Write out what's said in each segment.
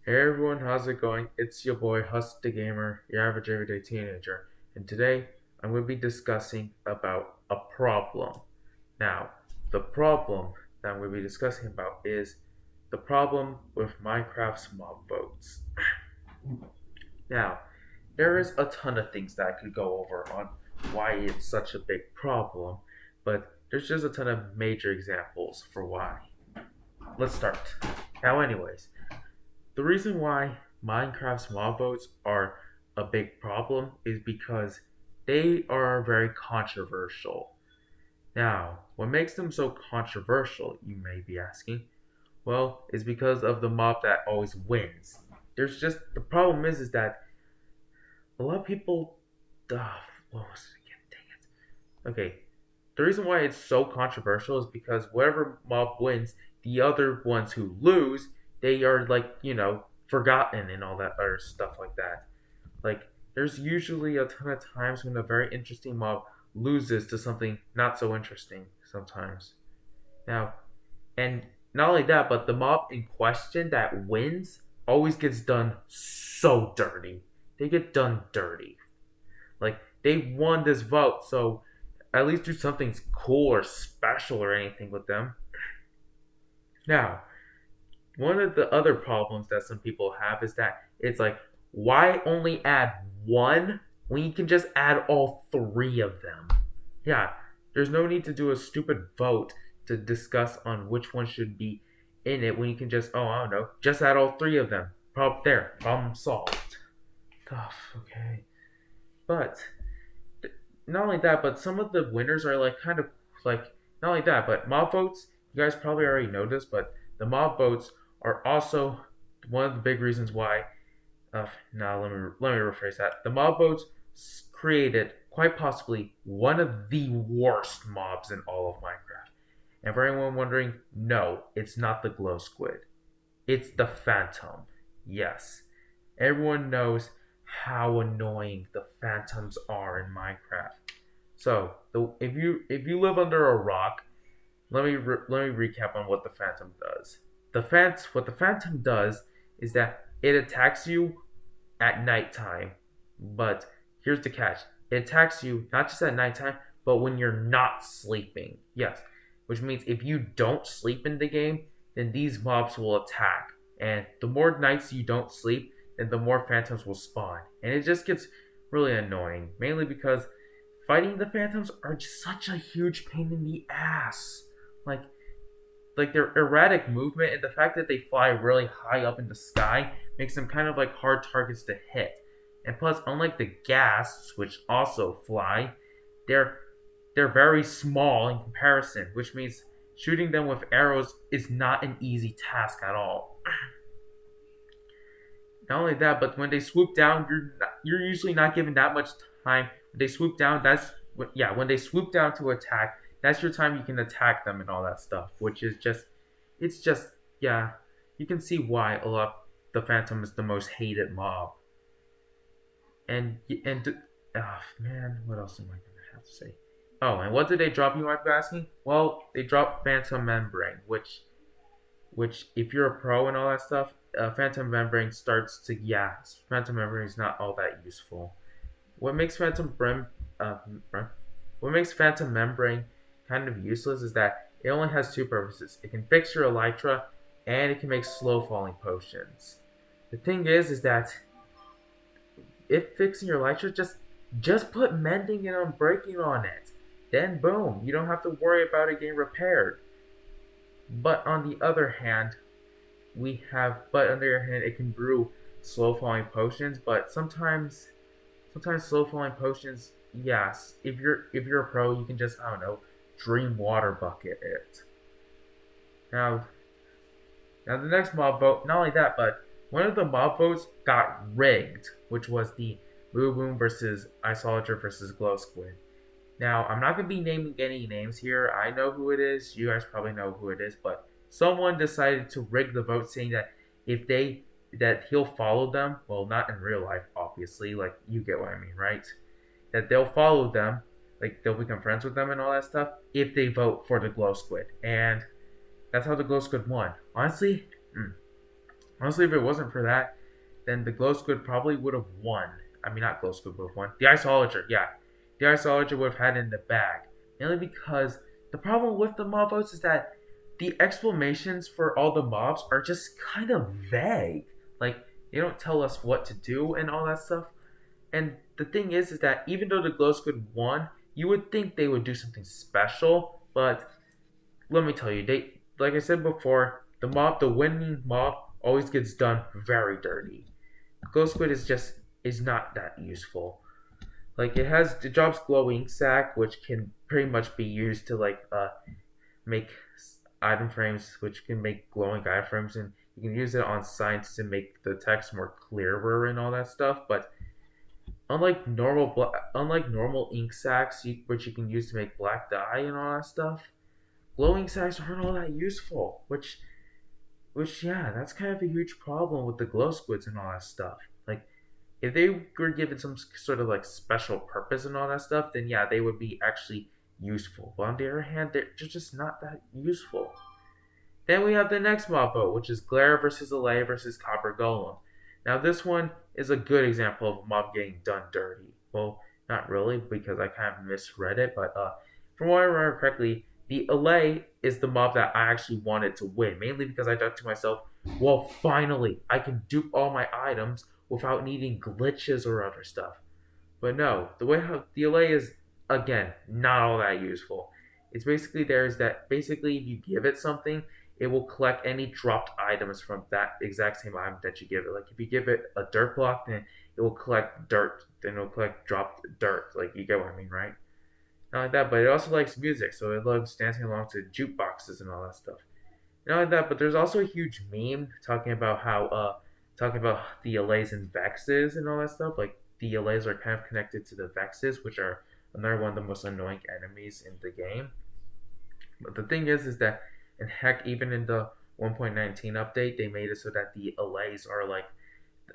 Hey everyone, how's it going? It's your boy Husk the Gamer, your average everyday teenager, and today I'm going to be discussing about a problem. Now, the problem that I'm going to be discussing about is the problem with Minecraft's mob votes. Now, there is a ton of things that I could go over on why it's such a big problem, but there's just a ton of major examples for why. Let's start. Now, anyways, the reason why Minecraft's mob votes are a big problem is because they are very controversial. Now, what makes them so controversial, you may be asking? Well, is because of the mob that always wins. There's just the problem is that a lot of people. What was it again? Dang it. Okay, the reason why it's so controversial is because whatever mob wins, the other ones who lose, they are forgotten and all that other stuff like that. Like there's usually a ton of times when a very interesting mob loses to something not so interesting sometimes. Now, and not only that, but the mob in question that wins always gets done so dirty. They get done dirty. Like they won this vote, so at least do something cool or special or anything with them. Now, one of the other problems that some people have is that it's like, why only add one when you can just add all three of them? Yeah, there's no need to do a stupid vote to discuss on which one should be in it when you can just, oh, I don't know, just add all three of them. Problem solved. Okay. But not only that, but some of the winners are like kind of like not only that, but mob votes. You guys probably already know this, but the mob votes are also one of the big reasons why. Now let me rephrase that. The mob votes created quite possibly one of the worst mobs in all of Minecraft. And for anyone wondering, no, it's not the glow squid. It's the phantom. Yes, everyone knows how annoying the phantoms are in Minecraft. So, if you live under a rock, let me recap on what the phantom does. What the phantom does is that it attacks you at nighttime. But here's the catch: it attacks you not just at nighttime, but when you're not sleeping. Yes, which means if you don't sleep in the game, then these mobs will attack. And the more nights you don't sleep, then the more phantoms will spawn. And it just gets really annoying, mainly because fighting the phantoms are just such a huge pain in the ass. Like their erratic movement and the fact that they fly really high up in the sky makes them kind of like hard targets to hit. And plus, unlike the ghasts, which also fly, they're they're very small in comparison, which means shooting them with arrows is not an easy task at all. Not only that, but when they swoop down, you're usually not given that much time. When they swoop down, when they swoop down to attack, that's your time you can attack them and all that stuff. Which is just, it's just yeah, you can see why a lot the Phantom is the most hated mob. And oh man, what else am I gonna have to say? Oh, and what did they drop? You might be asking. Well, they dropped Phantom Membrane, which if you're a pro and all that stuff, Phantom Membrane starts to Phantom Membrane is not all that useful. What makes uh, what makes Phantom Membrane kind of useless is that it only has two purposes. It can fix your elytra, and it can make slow falling potions. The thing is that if fixing your elytra, just put mending and unbreaking on it. Then boom, you don't have to worry about it getting repaired. But on the other hand, it can brew slow falling potions, but sometimes slow falling potions, yes, if you're a pro, you can just, I don't know, dream water bucket it. Now now the next mob vote, not only that, but one of the mob votes got rigged, which was the Boo Boom versus Isolager versus Glow Squid. Now, I'm not going to be naming any names here. I know who it is. You guys probably know who it is. But someone decided to rig the vote saying that if they that he'll follow them, well, not in real life, obviously. Like, you get what I mean, right? That they'll follow them, like they'll become friends with them and all that stuff if they vote for the glow squid. And that's how the glow squid won. Honestly, Honestly, if it wasn't for that, then the glow squid probably would have won. I mean, not glow squid would have won. The isolager, yeah, the isolager would have had it in the bag. Mainly because the problem with the mob votes is that the explanations for all the mobs are just kind of vague. Like they don't tell us what to do and all that stuff. And the thing is that even though the glow squid won, you would think they would do something special, but let me tell you, they like I said before, the winning mob always gets done very dirty. Glow squid is not that useful. Like it drops glowing sack, which can pretty much be used to make item frames, which can make glowing item frames, and you can use it on signs to make the text more clearer and all that stuff. But unlike normal ink sacks, which you can use to make black dye and all that stuff, glowing sacks aren't all that useful. Which yeah, that's kind of a huge problem with the glow squids and all that stuff. Like if they were given some sort of like special purpose and all that stuff, then yeah, they would be actually useful. But on the other hand, they're just not that useful. Then we have the next mob vote, which is Glare versus Allay versus Copper Golem. Now this one is a good example of a mob getting done dirty. Well, not really, because I kind of misread it, but from what I remember correctly, the Allay is the mob that I actually wanted to win, mainly because I thought to myself, well, finally, I can dupe all my items without needing glitches or other stuff. But no, the way how the allay is again not all that useful. It's basically there is that basically if you give it something, it will collect any dropped items from that exact same item that you give it. Like if you give it a dirt block, then it will collect dirt. Then it will collect dropped dirt. Like you get what I mean, right? Not like that, but it also likes music, so it loves dancing along to jukeboxes and all that stuff. Not only that, but there's also a huge meme talking about the allays and vexes and all that stuff. Like the allays are kind of connected to the vexes, which are another one of the most annoying enemies in the game. But the thing is that, and heck, even in the 1.19 update, they made it so that the allays are like,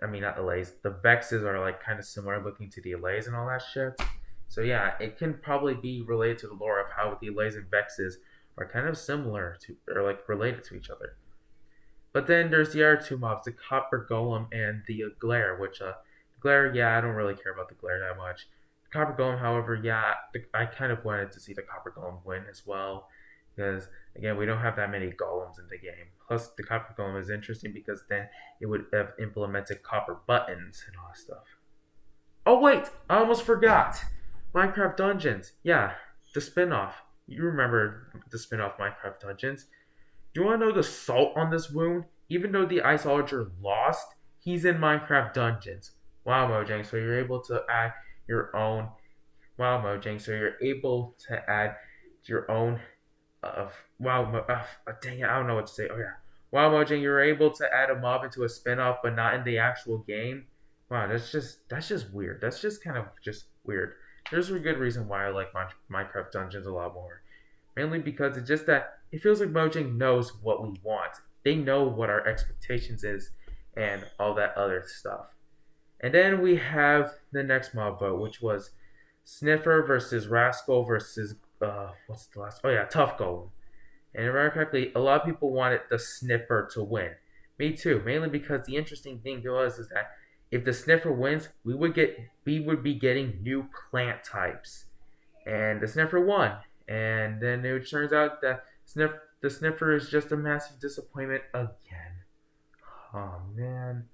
I mean not allays, the vexes are like kind of similar looking to the allays and all that shit. So yeah, it can probably be related to the lore of how the allays and vexes are kind of similar to or like related to each other. But then there's the other two mobs, the Copper Golem and the Glare, which Glare, yeah, I don't really care about the Glare that much. The Copper Golem, however, yeah, I kind of wanted to see the Copper Golem win as well, because again, we don't have that many golems in the game. Plus, the Copper Golem is interesting because then it would have implemented copper buttons and all that stuff. Oh wait, I almost forgot. Minecraft Dungeons, yeah, the spin-off. You remember the spin-off Minecraft Dungeons? Do you want to know the salt on this wound? Even though the Iceologer lost, he's in Minecraft Dungeons. Wow, Mojang, so you're able to add your own. Wow, Mojang, so you're able to add your own. Dang it, I don't know what to say. Oh yeah, wow, Mojang, you're able to add a mob into a spinoff, but not in the actual game. Wow, that's just weird. That's just kind of just weird. There's a good reason why I like Minecraft Dungeons a lot more. Mainly because it's just that it feels like Mojang knows what we want. They know what our expectations is and all that other stuff. And then we have the next mob vote, which was Sniffer versus Rascal versus what's the last? Oh yeah, Tough Golem. And if I remember correctly, a lot of people wanted the Sniffer to win. Me too, mainly because the interesting thing was is that if the Sniffer wins, we would be getting new plant types, and the Sniffer won. And then it turns out that the Sniffer is just a massive disappointment again. Oh man,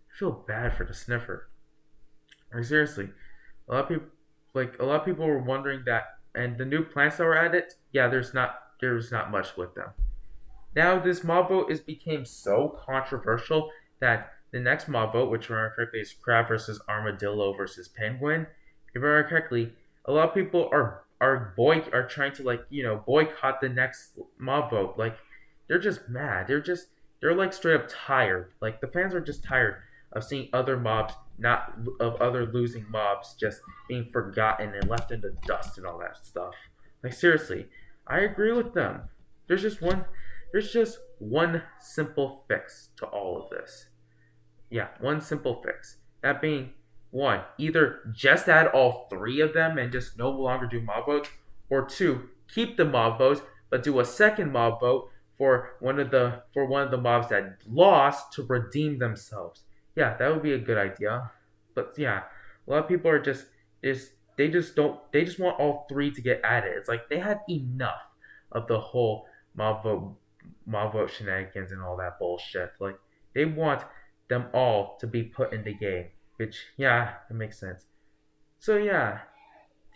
I feel bad for the Sniffer. Like seriously, a lot of people were wondering that, and the new plants that were added, yeah, there's not much with them. Now this mob vote is became so controversial that the next mob vote, which remember correctly is crab versus armadillo versus penguin. If I remember correctly, a lot of people are trying to boycott the next mob vote. Like they're just mad. They're like straight up tired. Like the fans are just tired of seeing other mobs not of other losing mobs just being forgotten and left in the dust and all that stuff. Like seriously, I agree with them. There's just one there's just one simple fix to all of this. Yeah, one simple fix. That being one, either just add all three of them and just no longer do mob votes, or two, keep the mob votes but do a second mob vote for one of the mobs that lost to redeem themselves. Yeah, that would be a good idea. But yeah, a lot of people are just they just want all three to get added. It's like they had enough of the whole mob vote mob vote shenanigans and all that bullshit. Like they want them all to be put in the game. Which yeah, it makes sense. So yeah,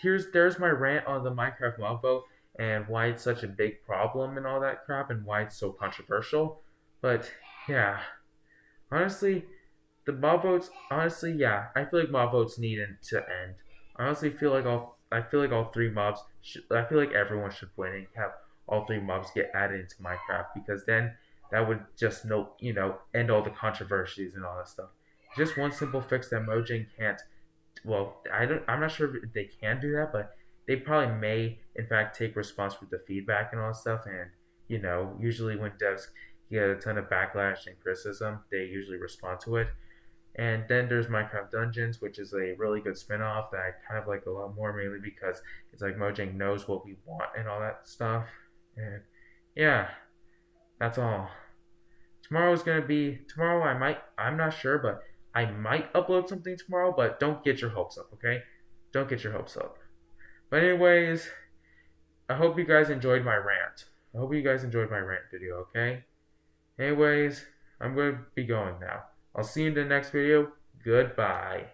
there's my rant on the Minecraft mob vote and why it's such a big problem and all that crap and why it's so controversial. But yeah, honestly, the mob votes. Honestly, yeah, I feel like mob votes need to end. I honestly feel like I feel like all three mobs. I feel like everyone should win and have all three mobs get added into Minecraft because then that would just no end all the controversies and all that stuff. Just one simple fix that Mojang can't well, I'm not sure if they can do that, but they probably may, in fact, take response with the feedback and all that stuff. And usually when devs get a ton of backlash and criticism, they usually respond to it. And then there's Minecraft Dungeons, which is a really good spin-off that I kind of like a lot more, mainly because it's like Mojang knows what we want and all that stuff. And yeah, that's all. Tomorrow. I'm not sure, but I might upload something tomorrow. But don't get your hopes up, okay? Don't get your hopes up. But anyways, I hope you guys enjoyed my rant. I hope you guys enjoyed my rant video, okay? Anyways, I'm gonna be going now. I'll see you in the next video. Goodbye.